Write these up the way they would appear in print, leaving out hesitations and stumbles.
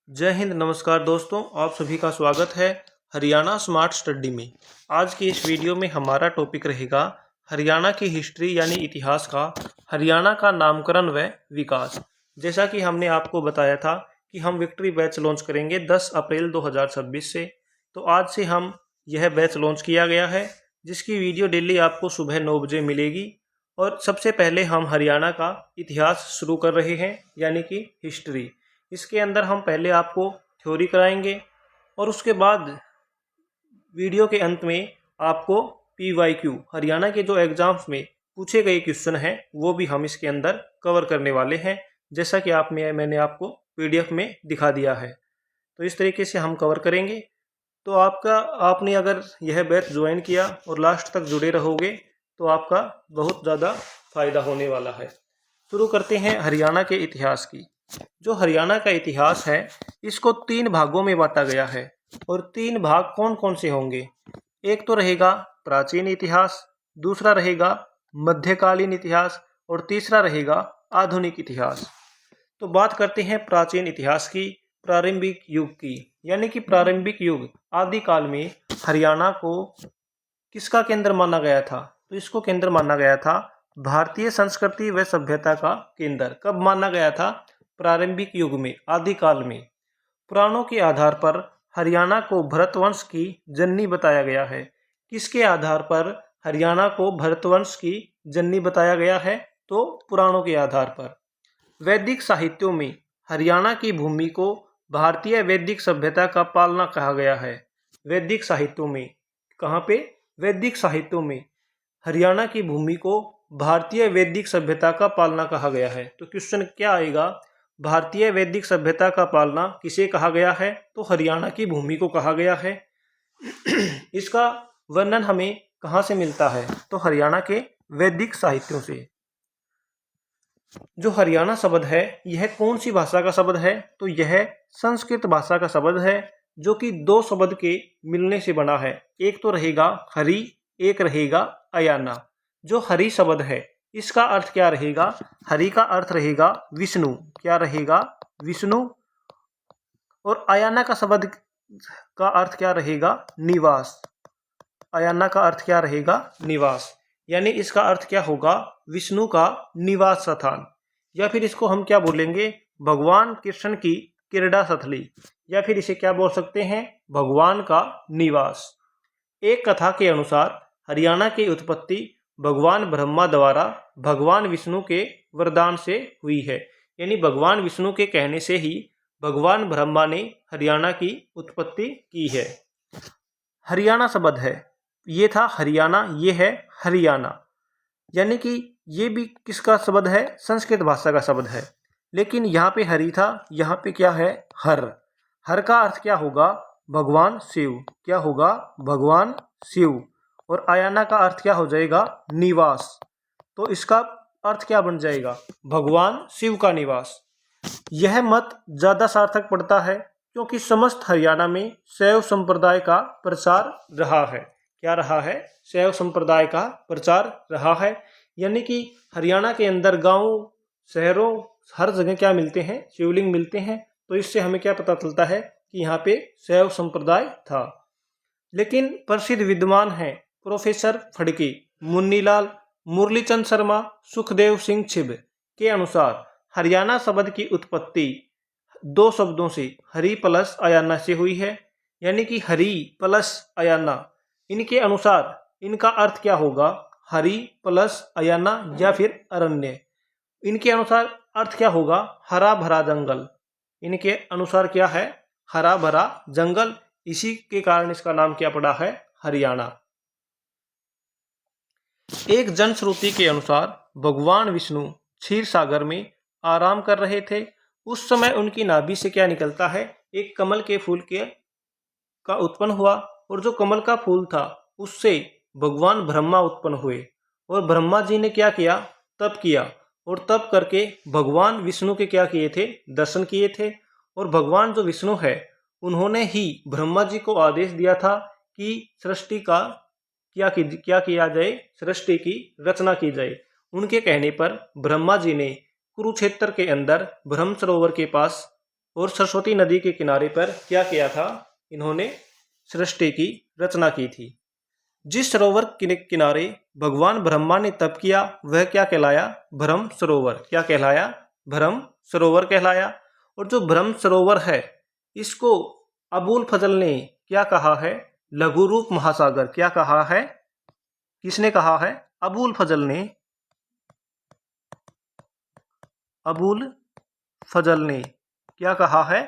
जय हिंद। नमस्कार दोस्तों, आप सभी का स्वागत है हरियाणा स्मार्ट स्टडी में। आज की इस वीडियो में हमारा टॉपिक रहेगा हरियाणा की हिस्ट्री यानी इतिहास का, हरियाणा का नामकरण व विकास। जैसा कि हमने आपको बताया था कि हम विक्ट्री बैच लॉन्च करेंगे 10 अप्रैल 2026 से। तो आज से हम यह बैच लॉन्च किया गया है, जिसकी वीडियो डेली आपको सुबह 9 बजे मिलेगी। और सबसे पहले हम हरियाणा का इतिहास शुरू कर रहे हैं, यानी कि हिस्ट्री। इसके अंदर हम पहले आपको थ्योरी कराएंगे और उसके बाद वीडियो के अंत में आपको PYQ हरियाणा के जो एग्जाम्स में पूछे गए क्वेश्चन हैं वो भी हम इसके अंदर कवर करने वाले हैं, जैसा कि मैंने आपको PDF में दिखा दिया है। तो इस तरीके से हम कवर करेंगे। तो आपने अगर यह बैच ज्वाइन किया और लास्ट तक जुड़े रहोगे तो आपका बहुत ज़्यादा फायदा होने वाला है। शुरू करते हैं हरियाणा के इतिहास की। जो हरियाणा का इतिहास है इसको 3 भागों में बांटा गया है। और 3 भाग कौन कौन से होंगे? एक तो रहेगा प्राचीन इतिहास, दूसरा रहेगा मध्यकालीन इतिहास और तीसरा रहेगा आधुनिक इतिहास। तो बात करते हैं प्राचीन इतिहास की, प्रारंभिक युग की। यानी कि प्रारंभिक युग आदिकाल में हरियाणा को किसका केंद्र माना गया था? तो इसको केंद्र माना गया था भारतीय संस्कृति व सभ्यता का केंद्र। कब माना गया था? प्रारंभिक युग में, आदिकाल में। पुराणों के आधार पर हरियाणा को भरतवंश की जननी बताया गया है। किसके आधार पर हरियाणा को भरतवंश की जननी बताया गया है? तो पुराणों के आधार पर। वैदिक साहित्यों में हरियाणा की भूमि को भारतीय वैदिक सभ्यता का पालना कहा गया है। वैदिक साहित्यों में, कहाँ पे? वैदिक साहित्यों में हरियाणा की भूमि को भारतीय वैदिक सभ्यता का पालना कहा गया है। तो क्वेश्चन क्या आएगा? भारतीय वैदिक सभ्यता का पालना किसे कहा गया है? तो हरियाणा की भूमि को कहा गया है। इसका वर्णन हमें कहाँ से मिलता है? तो हरियाणा के वैदिक साहित्यों से। जो हरियाणा शब्द है यह कौन सी भाषा का शब्द है? तो यह संस्कृत भाषा का शब्द है, जो कि 2 शब्द के मिलने से बना है। एक तो रहेगा हरि, एक रहेगा अयाना। जो हरि शब्द है इसका अर्थ क्या रहेगा? हरि का अर्थ रहेगा विष्णु। क्या रहेगा? विष्णु। और अयाना का शब्द का अर्थ क्या रहेगा? निवास। अयाना का अर्थ क्या रहेगा? निवास। यानी इसका अर्थ क्या होगा? विष्णु का निवास स्थान। या फिर इसको हम क्या बोलेंगे? भगवान कृष्ण की क्रीड़ा स्थली। या फिर इसे क्या बोल सकते हैं? भगवान का निवास। एक कथा के अनुसार हरियाणा की उत्पत्ति भगवान ब्रह्मा द्वारा भगवान विष्णु के वरदान से हुई है। यानी भगवान विष्णु के कहने से ही भगवान ब्रह्मा ने हरियाणा की उत्पत्ति की है। हरियाणा शब्द है, ये था हरियाणा, ये है हरियाणा। यानी कि ये भी किसका शब्द है? संस्कृत भाषा का शब्द है। लेकिन यहाँ पे हरि था, यहाँ पे क्या है? हर। हर का अर्थ क्या होगा? भगवान शिव। क्या होगा? भगवान शिव। और अयाना का अर्थ क्या हो जाएगा? निवास। तो इसका अर्थ क्या बन जाएगा? भगवान शिव का निवास। यह मत ज्यादा सार्थक पड़ता है क्योंकि समस्त हरियाणा में शैव संप्रदाय का प्रचार रहा है। क्या रहा है? शैव संप्रदाय का प्रचार रहा है। यानी कि हरियाणा के अंदर गांव, शहरों, हर जगह क्या मिलते हैं? शिवलिंग मिलते हैं। तो इससे हमें क्या पता चलता है कि यहाँ पे शैव संप्रदाय था। लेकिन प्रसिद्ध विद्वान हैं प्रोफेसर फड़के, मुन्नीलाल, मुरलीचंद शर्मा, सुखदेव सिंह छिब के अनुसार हरियाणा शब्द की उत्पत्ति 2 शब्दों से हरि प्लस अयाना से हुई है। यानी कि हरि प्लस अयाना। इनके अनुसार इनका अर्थ क्या होगा? हरि प्लस अयाना या फिर अरण्य। इनके अनुसार अर्थ क्या होगा? हरा भरा जंगल। इनके अनुसार क्या है? हरा भरा जंगल। इसी के कारण इसका नाम क्या पड़ा है? हरियाणा। एक जनश्रुति के अनुसार भगवान विष्णु क्षीर सागर में आराम कर रहे थे। उस समय उनकी नाभि से क्या निकलता है? एक कमल के फूल का उत्पन्न हुआ। और जो कमल का फूल था उससे भगवान ब्रह्मा उत्पन्न हुए। और ब्रह्मा जी ने क्या किया? तप किया। और तप करके भगवान विष्णु के क्या किए थे? दर्शन किए थे। और भगवान जो विष्णु है उन्होंने ही ब्रह्मा जी को आदेश दिया था कि सृष्टि का क्या किया जाए? सृष्टि की रचना की जाए। उनके कहने पर ब्रह्मा जी ने कुरुक्षेत्र के अंदर ब्रह्म सरोवर के पास और सरस्वती नदी के किनारे पर क्या किया था, इन्होंने सृष्टि की रचना की थी। जिस सरोवर के किनारे भगवान ब्रह्मा ने तप किया वह क्या कहलाया, ब्रह्म सरोवर। क्या कहलाया, ब्रह्म सरोवर कहलाया। और जो ब्रह्म सरोवर है इसको अबुल फजल ने क्या कहा है, लघु रूप महासागर। क्या कहा है, किसने कहा है, अबुल फजल ने, अबुल फजल ने क्या कहा है,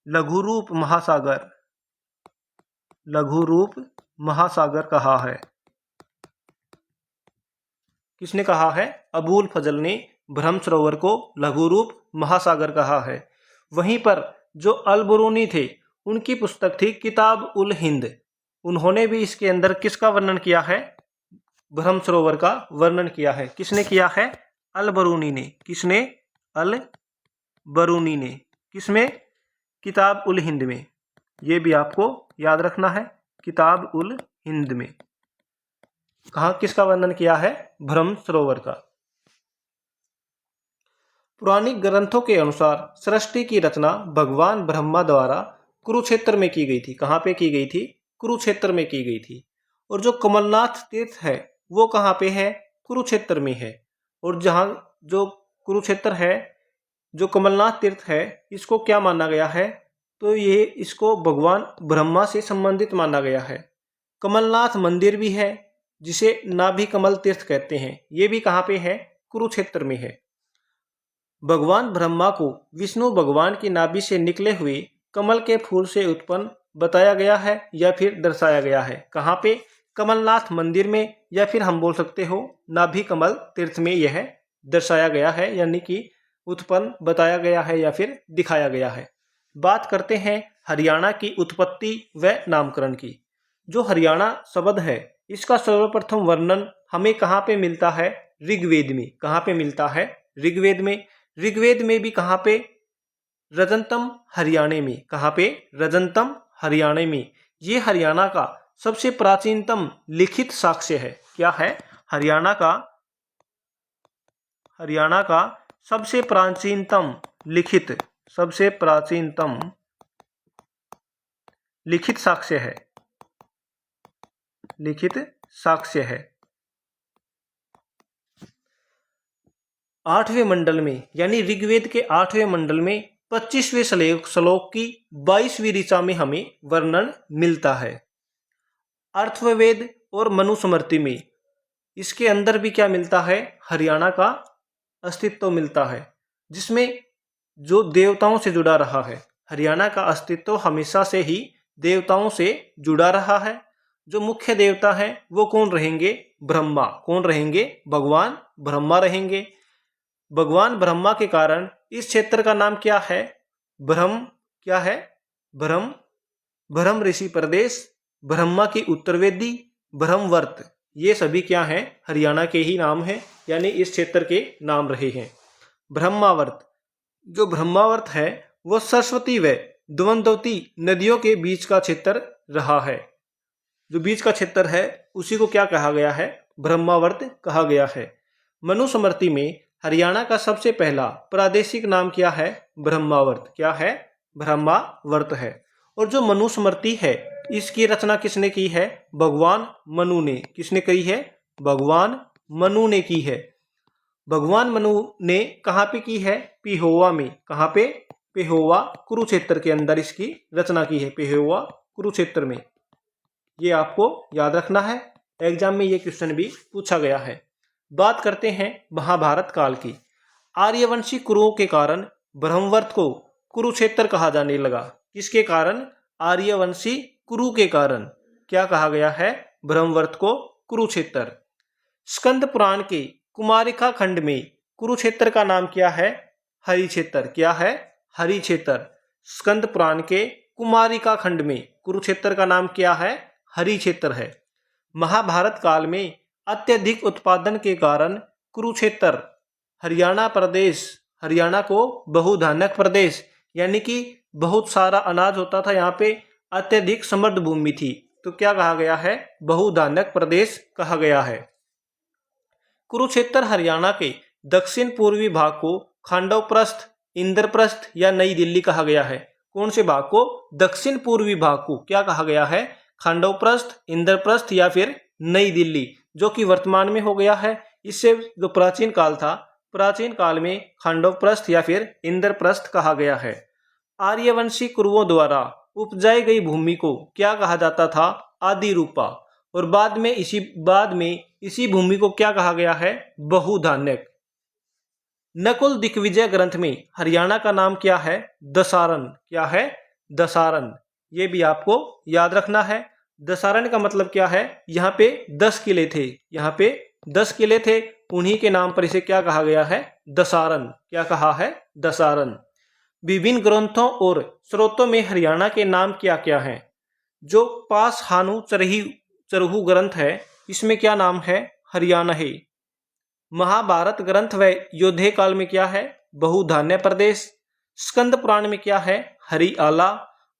लघु रूप महासागर, लघु रूप महासागर कहा है। किसने कहा है, अबुल फजल ने ब्रह्म सरोवर को लघु रूप महासागर कहा है। वहीं पर जो अल बरूनी थे उनकी पुस्तक थी किताब उल हिंद, उन्होंने भी इसके अंदर किसका वर्णन किया है, ब्रह्म सरोवर का वर्णन किया है। किसने किया है, अल बरूनी ने। किसने, अल बरूनी ने। किसमें, किताब उल हिंद में। ये भी आपको याद रखना है, किताब उल हिंद में। कहाँ किसका वर्णन किया है, ब्रह्म सरोवर का। पुराणिक ग्रंथों के अनुसार सृष्टि की रचना भगवान ब्रह्मा द्वारा कुरुक्षेत्र में की गई थी। कहाँ पे की गई थी, कुरुक्षेत्र में की गई थी। और जो कमलनाथ तीर्थ है वो कहाँ पे है, कुरुक्षेत्र में है। और जहाँ जो कुरुक्षेत्र है, जो कमलनाथ तीर्थ है, इसको क्या माना गया है, तो ये इसको भगवान ब्रह्मा से संबंधित माना गया है। कमलनाथ मंदिर भी है जिसे नाभि कमल तीर्थ कहते हैं, ये भी कहाँ पे है, कुरुक्षेत्र में है। भगवान ब्रह्मा को विष्णु भगवान की नाभि से निकले हुए कमल के फूल से उत्पन्न बताया गया है या फिर दर्शाया गया है। कहाँ पे, कमलनाथ मंदिर में, या फिर हम बोल सकते हो नाभि कमल तीर्थ में यह दर्शाया गया है, यानी कि उत्पन्न बताया गया है या फिर दिखाया गया है। बात करते हैं हरियाणा की उत्पत्ति व नामकरण की। जो हरियाणा शब्द है इसका सर्वप्रथम वर्णन हमें कहाँ पे मिलता है, ऋग्वेद में। कहाँ पे मिलता है, ऋग्वेद में। ऋग्वेद में भी कहाँ पे, रजंतम हरियाणे में। कहाँ पे, रजंतम हरियाणे में। ये हरियाणा का सबसे प्राचीनतम लिखित साक्ष्य है। क्या है, हरियाणा का सबसे प्राचीनतम लिखित, सबसे प्राचीनतम लिखित साक्ष्य है, लिखित साक्ष्य है। 8वें मंडल में, यानी ऋग्वेद के 8वें मंडल में 25वें श्लोक की 22वीं ऋचा में हमें वर्णन मिलता है। अर्थववेद और मनुस्मृति में इसके अंदर भी क्या मिलता है, हरियाणा का अस्तित्व मिलता है, जिसमें जो देवताओं से जुड़ा रहा है। हरियाणा का अस्तित्व हमेशा से ही देवताओं से जुड़ा रहा है। जो मुख्य देवता हैं वो कौन रहेंगे, ब्रह्मा। कौन रहेंगे, भगवान ब्रह्मा रहेंगे। भगवान ब्रह्मा के कारण इस क्षेत्र का नाम क्या है, ब्रह्म। क्या है, ब्रह्म, ब्रह्म ऋषि प्रदेश, ब्रह्मा की उत्तरवेदी, ब्रह्मवर्त, ये सभी क्या हैं, हरियाणा के ही नाम हैं, यानी इस क्षेत्र के नाम रहे हैं। ब्रह्मावर्त, जो ब्रह्मावर्त है वह सरस्वती व द्वंद्वती नदियों के बीच का क्षेत्र रहा है। जो बीच का क्षेत्र है उसी को क्या कहा गया है, ब्रह्मावर्त कहा गया है। मनुस्मृति में हरियाणा का सबसे पहला प्रादेशिक नाम क्या है, ब्रह्मावर्त। क्या है, ब्रह्मावर्त है। और जो मनुस्मृति है इसकी रचना किसने की है, भगवान मनु ने। किसने की है, भगवान मनु ने की है। भगवान मनु ने कहाँ पे की है, पेहोवा में। कहाँ पे, पेहोवा कुरुक्षेत्र के अंदर इसकी रचना की है, पेहोवा कुरुक्षेत्र में। ये आपको याद रखना है, एग्जाम में ये क्वेश्चन भी पूछा गया है। बात करते हैं महाभारत काल की। आर्यवंशी कुरुओं के कारण ब्रह्मवर्त को कुरुक्षेत्र कहा जाने लगा। किसके कारण, आर्यवंशी कुरु के कारण क्या कहा गया है, ब्रह्मवर्त को कुरुक्षेत्र। स्कंद पुराण के कुमारिका खंड में कुरुक्षेत्र का नाम क्या है, हरिक्षेत्र। क्या है, हरिक्षेत्र। स्कंद पुराण के कुमारिका खंड में कुरुक्षेत्र का नाम क्या है, हरिक्षेत्र है। महाभारत काल में अत्यधिक उत्पादन के कारण कुरुक्षेत्र हरियाणा प्रदेश, हरियाणा को बहुधान्यक प्रदेश, यानी कि बहुत सारा अनाज होता था, यहाँ पे अत्यधिक समृद्ध भूमि थी, तो क्या कहा गया है, बहुधान्यक प्रदेश कहा गया है। कुरुक्षेत्र हरियाणा के दक्षिण पूर्वी भाग को खांडव प्रस्थ इंद्रप्रस्थ या नई दिल्ली कहा गया है? कौन से भाग को? दक्षिण पूर्वी भाग को क्या कहा गया है? खांडवप्रस्थ, इंद्रप्रस्थ या फिर नई दिल्ली, जो कि वर्तमान में हो गया है। इससे जो प्राचीन काल था, प्राचीन काल में खांडवप्रस्थ या फिर इंद्रप्रस्थ कहा गया है। आर्यवंशी कुरुओं द्वारा उपजाई गई भूमि को क्या कहा जाता था? आदिरूपा। और बाद में इसी भूमि को क्या कहा गया है? बहुधान्यक। नकुल दिग्विजय ग्रंथ में हरियाणा का नाम क्या है? दसारन। क्या है? दसारन। ये भी आपको याद रखना है। दसारन का मतलब क्या है? यहाँ पे 10 किले थे, यहाँ पे 10 किले थे, उन्हीं के नाम पर इसे क्या कहा गया है? दसारन। क्या कहा है? दसारन। विभिन्न ग्रंथों और स्रोतों में हरियाणा के नाम क्या क्या हैं? जो पासहानु चरहु ग्रंथ है, इसमें क्या नाम है? हरियाणा है। महाभारत ग्रंथ व योद्धे काल में क्या है? बहुधान्य प्रदेश। स्कंद पुराण में क्या है? हरियाला।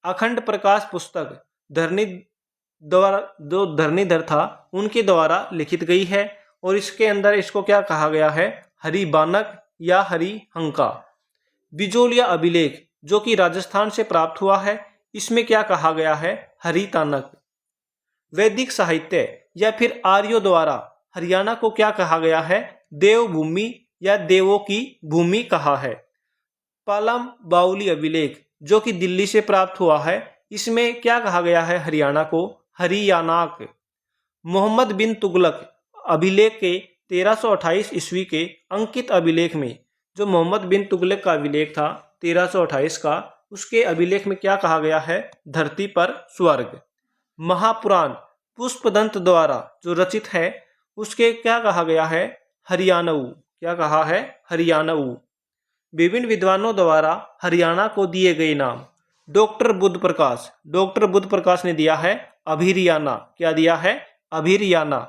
अखंड प्रकाश पुस्तक धरनी द्वारा, जो धरणीधर था उनके द्वारा लिखित गई है, और इसके अंदर इसको क्या कहा गया है? हरिबानक या हरिहंका। बिजोलिया अभिलेख जो कि राजस्थान से प्राप्त हुआ है, इसमें क्या कहा गया है? हरितानक। वैदिक साहित्य या फिर आर्यों द्वारा हरियाणा को क्या कहा गया है? देवभूमि या देवों की भूमि कहा है। पालम बाउली अभिलेख जो कि दिल्ली से प्राप्त हुआ है, इसमें क्या कहा गया है? हरियाणा को हरियाणाक। मोहम्मद बिन तुगलक अभिलेख के 1328 ईस्वी के अंकित अभिलेख में, जो मोहम्मद बिन तुगलक का अभिलेख था 1328 का, उसके अभिलेख में क्या कहा गया है? धरती पर स्वर्ग। महापुराण पुष्पदंत द्वारा जो रचित है, उसके क्या कहा गया है? हरियाणऊ। क्या कहा है? हरियाणऊ। विभिन्न विद्वानों द्वारा हरियाणा को दिए गए नाम। डॉक्टर बुद्ध प्रकाश ने दिया है अभिरियाना। क्या दिया है? अभिरियाना।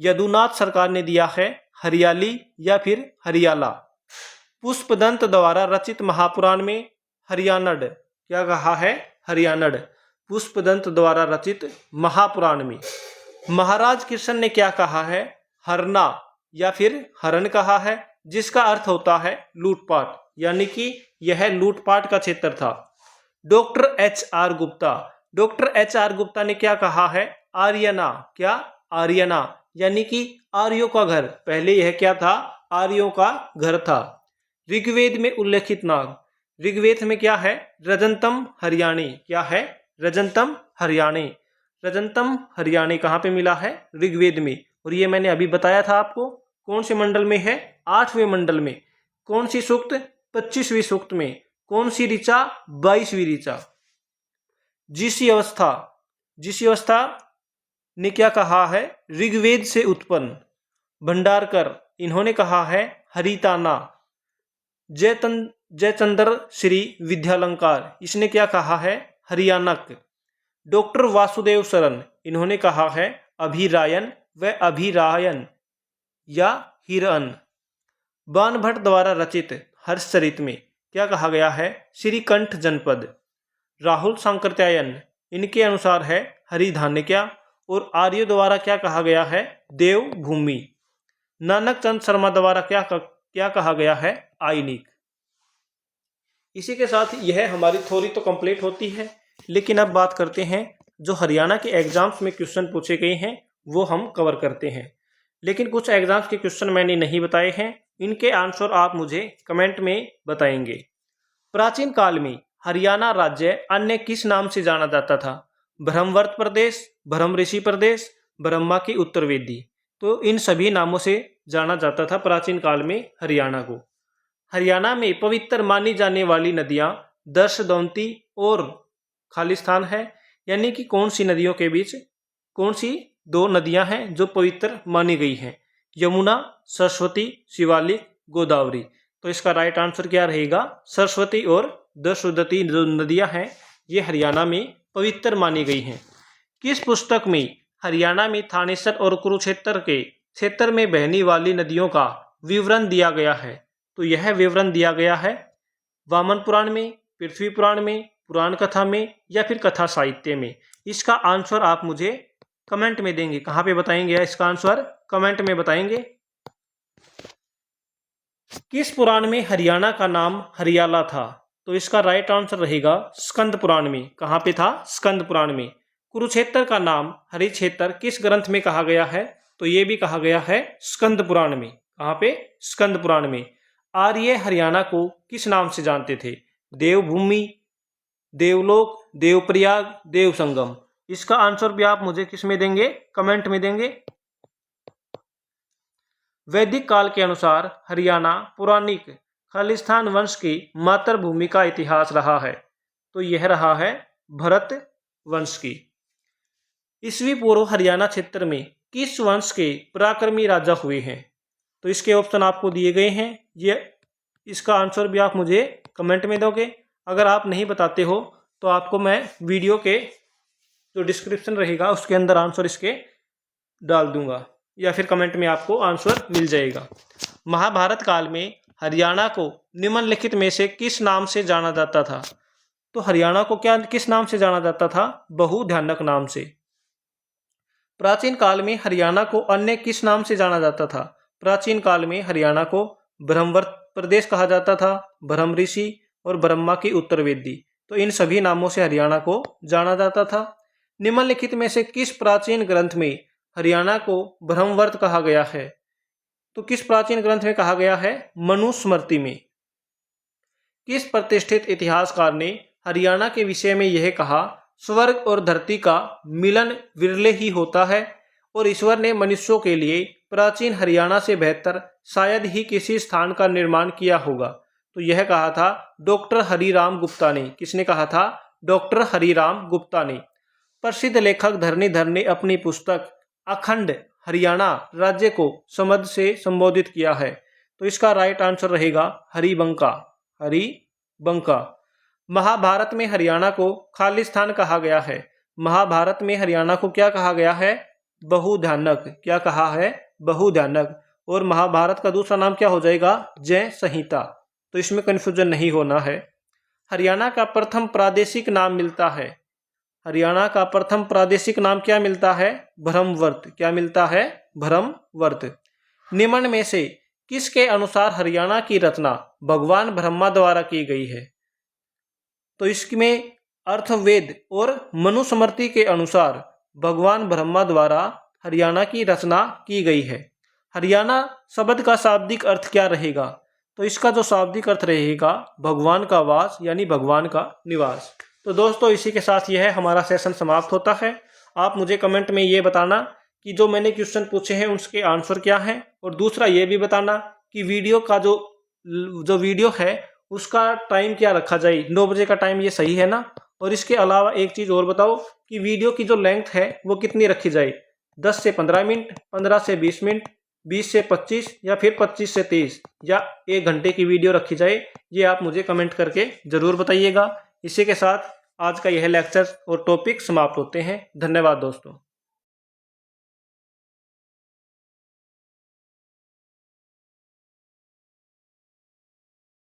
यदुनाथ सरकार ने दिया है हरियाली या फिर हरियाला। पुष्पदंत द्वारा रचित महापुराण में हरियाणड। क्या कहा है? हरियाणड। पुष्पदंत द्वारा रचित महापुराण में महाराज कृष्ण ने क्या कहा है? हरना या फिर हरण कहा है, जिसका अर्थ होता है लूटपाट, यानी कि यह लूटपाट का क्षेत्र था। Doctor HR. गुप्ता ने क्या कहा है? आर्यना। क्या? आर्यना, यानी कि आर्यों का घर। पहले यह क्या था? आर्यों का घर था। ऋग्वेद में उल्लेखित नाम। ऋग्वेद में क्या है? रजंतम हरियाणी। क्या है? रजंतम हरियाणी। रजंतम हरियाणी कहाँ पे मिला है? ऋग्वेद में। और ये मैंने अभी बताया था आपको, कौन से मंडल में है? 8वें मंडल में। कौन सी सूक्त? 25वीं सूक्त में। कौन सी ऋचा? 22वीं ऋचा। जिसी अवस्था ने क्या कहा है? ऋग्वेद से उत्पन्न। भंडारकर, इन्होंने कहा है हरिताना। जयचंद्र श्री विद्यालंकार, इसने क्या कहा है? हरियाणक। डॉक्टर वासुदेव शरण, इन्होंने कहा है अभिरायन व अभिरायन या हिरन। बाणभट्ट द्वारा रचित हर्षचरित में क्या कहा गया है? श्रीकंठ जनपद। राहुल सांकृत्यायन, इनके अनुसार है हरिधान्यक्या। और आर्य द्वारा क्या कहा गया है? देवभूमि। नानक चंद शर्मा द्वारा क्या कहा गया है? आइनिक। इसी के साथ यह हमारी थ्योरी तो कंप्लीट होती है, लेकिन अब बात करते हैं जो हरियाणा के एग्जाम्स में क्वेश्चन पूछे गए हैं, वो हम कवर करते हैं। लेकिन कुछ एग्जाम्स के क्वेश्चन मैंने नहीं बताए हैं, इनके आंसर आप मुझे कमेंट में बताएंगे। प्राचीन काल में हरियाणा राज्य अन्य किस नाम से जाना जाता था? ब्रह्मवर्त प्रदेश, ब्रह्म ऋषि प्रदेश, ब्रह्मा की उत्तरवेदी। तो इन सभी नामों से जाना जाता था प्राचीन काल में हरियाणा को। हरियाणा में पवित्र मानी जाने वाली नदियां दर्शदौंती और खालिस्तान है, यानी कि कौन सी नदियों के बीच कौन सी 2 नदियां हैं जो पवित्र मानी गई हैं? यमुना, सरस्वती, शिवालिक, गोदावरी। तो इसका राइट आंसर क्या रहेगा? सरस्वती और दर्शदती जो नदियां हैं, ये हरियाणा में पवित्र मानी गई हैं। किस पुस्तक में हरियाणा में थानेसर और कुरुक्षेत्र के क्षेत्र में बहने वाली नदियों का विवरण दिया गया है? तो यह विवरण दिया गया है वामन पुराण में, पृथ्वी पुराण में, पुराण कथा में या फिर कथा साहित्य में। इसका आंसर आप मुझे कमेंट में देंगे। कहाँ पे बताएंगे इसका आंसर? कमेंट में बताएंगे। किस पुराण में हरियाणा का नाम हरियाला था? तो इसका राइट आंसर रहेगा स्कंद पुराण में। कहाँ पे था? स्कंद पुराण में। कुरुक्षेत्र का नाम हरिक्षेत्र किस ग्रंथ में कहा गया है? तो ये भी कहा गया है स्कंद पुराण में। कहाँ पे? स्कंद पुराण में। आर्य हरियाणा को किस नाम से जानते थे? देवभूमि, देवलोक, देवप्रयाग, देवसंगम। इसका आंसर भी आप मुझे किस में देंगे? कमेंट में देंगे। वैदिक काल के अनुसार हरियाणा पौराणिक खालिस्तान वंश की मातृभूमि का इतिहास रहा है। तो यह रहा है भरत वंश की। ईस्वी पूर्व हरियाणा क्षेत्र में किस वंश के पराक्रमी राजा हुए हैं? तो इसके ऑप्शन आपको दिए गए हैं। ये इसका आंसर भी आप मुझे कमेंट में दोगे। अगर आप नहीं बताते हो तो आपको मैं वीडियो के जो डिस्क्रिप्शन रहेगा उसके अंदर आंसर इसके डाल दूंगा, या फिर कमेंट में आपको आंसर मिल जाएगा। महाभारत काल में हरियाणा को निम्नलिखित में से किस नाम से जाना जाता था? तो हरियाणा को किस नाम से जाना जाता था? बहुध्यानक नाम से। प्राचीन काल में हरियाणा को अन्य किस नाम से जाना जाता था? प्राचीन काल में हरियाणा को ब्रह्मवर्त प्रदेश कहा जाता था, ब्रह्म ऋषि और ब्रह्मा की उत्तर वेदी। तो इन सभी नामों से हरियाणा को जाना जाता था। निम्नलिखित में से किस प्राचीन ग्रंथ में हरियाणा को ब्रह्मवर्त कहा गया है? तो किस प्राचीन ग्रंथ में कहा गया है? मनुस्मृति में। किस प्रतिष्ठित इतिहासकार ने हरियाणा के विषय में यह कहा, स्वर्ग और धरती का मिलन विरले ही होता है और ईश्वर ने मनुष्यों के लिए प्राचीन हरियाणा से बेहतर शायद ही किसी स्थान का निर्माण किया होगा? तो यह कहा था डॉक्टर हरिराम गुप्ता ने। किसने कहा था? डॉक्टर हरिराम गुप्ता ने। प्रसिद्ध लेखक धरणीधर ने अपनी पुस्तक अखंड हरियाणा राज्य को समध से संबोधित किया है। तो इसका राइट आंसर रहेगा हरिबंका। हरिबंका। महाभारत में हरियाणा को खालिस्तान कहा गया है। महाभारत में हरियाणा को क्या कहा गया है? बहुध्यानक। क्या कहा है? बहुध्यानक। और महाभारत का दूसरा नाम क्या हो जाएगा? जय संहिता। तो इसमें कंफ्यूजन नहीं होना है। हरियाणा का प्रथम प्रादेशिक नाम मिलता है। हरियाणा का प्रथम प्रादेशिक नाम क्या मिलता है? ब्रह्मवर्त। क्या मिलता है? ब्रह्मवर्त। निम्न में से किसके अनुसार हरियाणा की रचना भगवान ब्रह्मा द्वारा की गई है? तो इसमें अर्थवेद और मनुस्मृति के अनुसार भगवान ब्रह्मा द्वारा हरियाणा की रचना की गई है। हरियाणा शब्द का शाब्दिक अर्थ क्या रहेगा? तो इसका जो शाब्दिक अर्थ रहेगा भगवान का वास, यानी भगवान का निवास। तो दोस्तों इसी के साथ यह हमारा सेशन समाप्त होता है। आप मुझे कमेंट में ये बताना कि जो मैंने क्वेश्चन पूछे हैं उसके आंसर क्या हैं, और दूसरा ये भी बताना कि वीडियो का जो वीडियो है उसका टाइम क्या रखा जाए। 9 बजे का टाइम ये सही है ना? और इसके अलावा एक चीज़ और बताओ कि वीडियो की जो लेंथ है वो कितनी रखी जाए? 10 से 15 मिनट, 15 से 20 मिनट, 20 से 25 या फिर 25 से 30 या 1 घंटे की वीडियो रखी जाए? ये आप मुझे कमेंट करके ज़रूर बताइएगा। इसी के साथ आज का यह लेक्चर और टॉपिक समाप्त होते हैं। धन्यवाद दोस्तों।